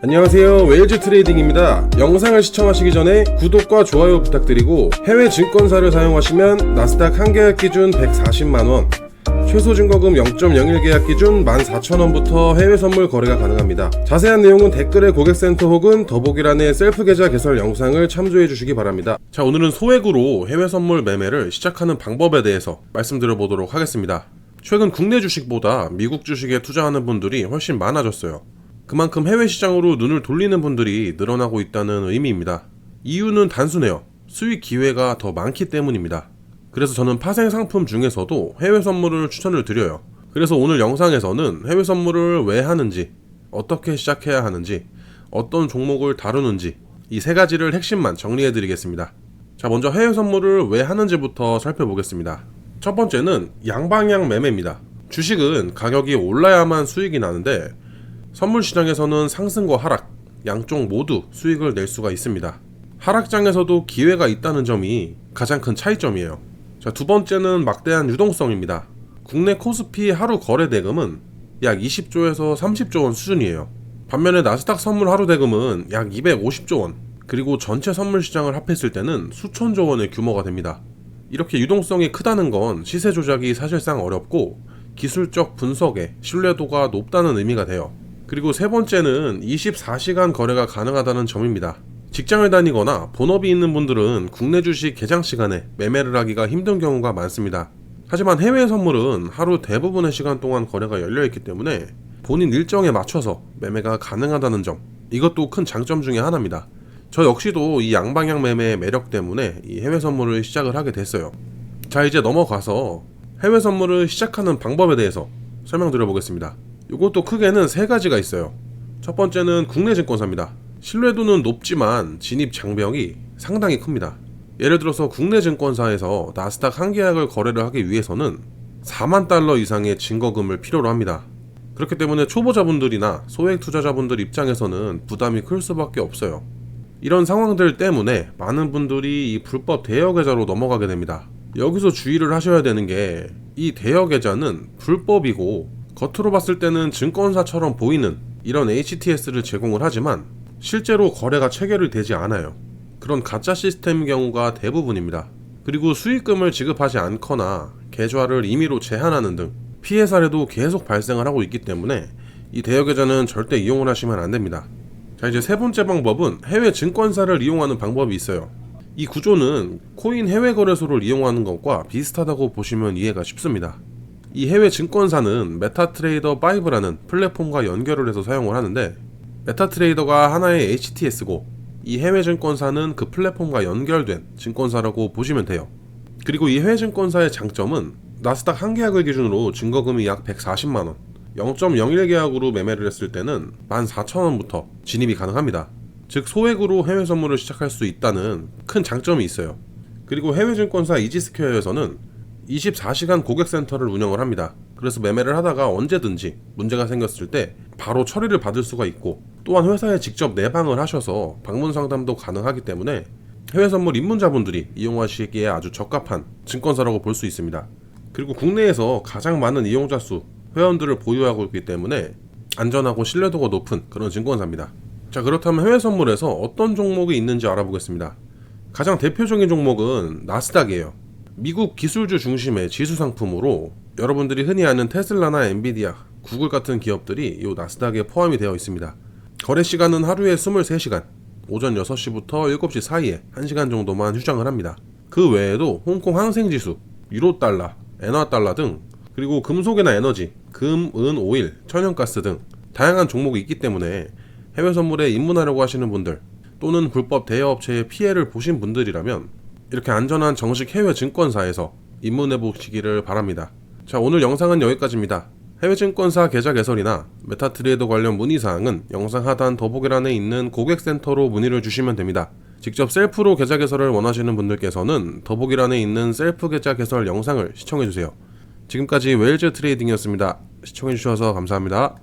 안녕하세요, 웨일즈 트레이딩입니다. 영상을 시청하시기 전에 구독과 좋아요 부탁드리고, 해외 증권사를 사용하시면 나스닥 한 계약 기준 140만원, 최소 증거금 0.01 계약 기준 14,000원부터 해외 선물 거래가 가능합니다. 자세한 내용은 댓글에 고객센터 혹은 더보기란의 셀프 계좌 개설 영상을 참조해 주시기 바랍니다. 자, 오늘은 소액으로 해외 선물 매매를 시작하는 방법에 대해서 말씀드려 보도록 하겠습니다. 최근 국내 주식보다 미국 주식에 투자하는 분들이 훨씬 많아졌어요. 그만큼 해외 시장으로 눈을 돌리는 분들이 늘어나고 있다는 의미입니다. 이유는 단순해요. 수익 기회가 더 많기 때문입니다. 그래서 저는 파생 상품 중에서도 해외 선물을 추천을 드려요. 그래서 오늘 영상에서는 해외 선물을 왜 하는지, 어떻게 시작해야 하는지, 어떤 종목을 다루는지 이 세 가지를 핵심만 정리해 드리겠습니다. 자, 먼저 해외 선물을 왜 하는지부터 살펴보겠습니다. 첫 번째는 양방향 매매입니다. 주식은 가격이 올라야만 수익이 나는데 선물 시장에서는 상승과 하락, 양쪽 모두 수익을 낼 수가 있습니다. 하락장에서도 기회가 있다는 점이 가장 큰 차이점이에요. 자, 두 번째는 막대한 유동성입니다. 국내 코스피 하루 거래 대금은 약 20조에서 30조 원 수준이에요. 반면에 나스닥 선물 하루 대금은 약 250조 원, 그리고 전체 선물 시장을 합했을 때는 수천조 원의 규모가 됩니다. 이렇게 유동성이 크다는 건 시세 조작이 사실상 어렵고 기술적 분석에 신뢰도가 높다는 의미가 돼요. 그리고 세 번째는 24시간 거래가 가능하다는 점입니다. 직장을 다니거나 본업이 있는 분들은 국내 주식 개장 시간에 매매를 하기가 힘든 경우가 많습니다. 하지만 해외 선물은 하루 대부분의 시간 동안 거래가 열려있기 때문에 본인 일정에 맞춰서 매매가 가능하다는 점, 이것도 큰 장점 중에 하나입니다. 저 역시도 이 양방향 매매의 매력 때문에 이 해외 선물을 시작을 하게 됐어요. 자, 이제 넘어가서 해외 선물을 시작하는 방법에 대해서 설명드려 보겠습니다. 이것도 크게는 세 가지가 있어요. 첫 번째는 국내 증권사입니다. 신뢰도는 높지만 진입 장벽이 상당히 큽니다. 예를 들어서 국내 증권사에서 나스닥 한 계약을 거래를 하기 위해서는 4만 달러 이상의 증거금을 필요로 합니다. 그렇기 때문에 초보자분들이나 소액 투자자분들 입장에서는 부담이 클 수밖에 없어요. 이런 상황들 때문에 많은 분들이 이 불법 대여 계좌로 넘어가게 됩니다. 여기서 주의를 하셔야 되는 게, 이 대여 계좌는 불법이고 겉으로 봤을 때는 증권사처럼 보이는 이런 HTS를 제공을 하지만 실제로 거래가 체결이 되지 않아요. 그런 가짜 시스템 경우가 대부분입니다. 그리고 수익금을 지급하지 않거나 계좌를 임의로 제한하는 등 피해 사례도 계속 발생을 하고 있기 때문에 이 대여 계좌는 절대 이용을 하시면 안 됩니다. 자, 이제 세 번째 방법은 해외 증권사를 이용하는 방법이 있어요. 이 구조는 코인 해외 거래소를 이용하는 것과 비슷하다고 보시면 이해가 쉽습니다. 이 해외 증권사는 메타트레이더 5라는 플랫폼과 연결을 해서 사용을 하는데, 메타트레이더가 하나의 HTS고 이 해외 증권사는 그 플랫폼과 연결된 증권사라고 보시면 돼요. 그리고 이 해외 증권사의 장점은 나스닥 한 계약을 기준으로 증거금이 약 140만원, 0.01 계약으로 매매를 했을 때는 14,000원부터 진입이 가능합니다. 즉 소액으로 해외 선물을 시작할 수 있다는 큰 장점이 있어요. 그리고 해외 증권사 이지스퀘어에서는 24시간 고객센터를 운영을 합니다. 그래서 매매를 하다가 언제든지 문제가 생겼을 때 바로 처리를 받을 수가 있고, 또한 회사에 직접 내방을 하셔서 방문 상담도 가능하기 때문에 해외 선물 입문자분들이 이용하시기에 아주 적합한 증권사라고 볼 수 있습니다. 그리고 국내에서 가장 많은 이용자 수, 회원들을 보유하고 있기 때문에 안전하고 신뢰도가 높은 그런 증권사입니다. 자, 그렇다면 해외 선물에서 어떤 종목이 있는지 알아보겠습니다. 가장 대표적인 종목은 나스닥이에요. 미국 기술주 중심의 지수 상품으로 여러분들이 흔히 아는 테슬라나 엔비디아, 구글 같은 기업들이 이 나스닥에 포함이 되어 있습니다. 거래 시간은 하루에 23시간, 오전 6시부터 7시 사이에 1시간 정도만 휴장을 합니다. 그 외에도 홍콩 항생지수, 유로달러, 엔화달러 등, 그리고 금속이나 에너지, 금, 은, 오일, 천연가스 등 다양한 종목이 있기 때문에 해외 선물에 입문하려고 하시는 분들, 또는 불법 대여업체의 피해를 보신 분들이라면 이렇게 안전한 정식 해외 증권사에서 입문해 보시기를 바랍니다. 자, 오늘 영상은 여기까지입니다. 해외 증권사 계좌 개설이나 메타트레이더 관련 문의사항은 영상 하단 더보기란에 있는 고객센터로 문의를 주시면 됩니다. 직접 셀프로 계좌 개설을 원하시는 분들께서는 더보기란에 있는 셀프 계좌 개설 영상을 시청해주세요. 지금까지 웨일즈 트레이딩이었습니다. 시청해주셔서 감사합니다.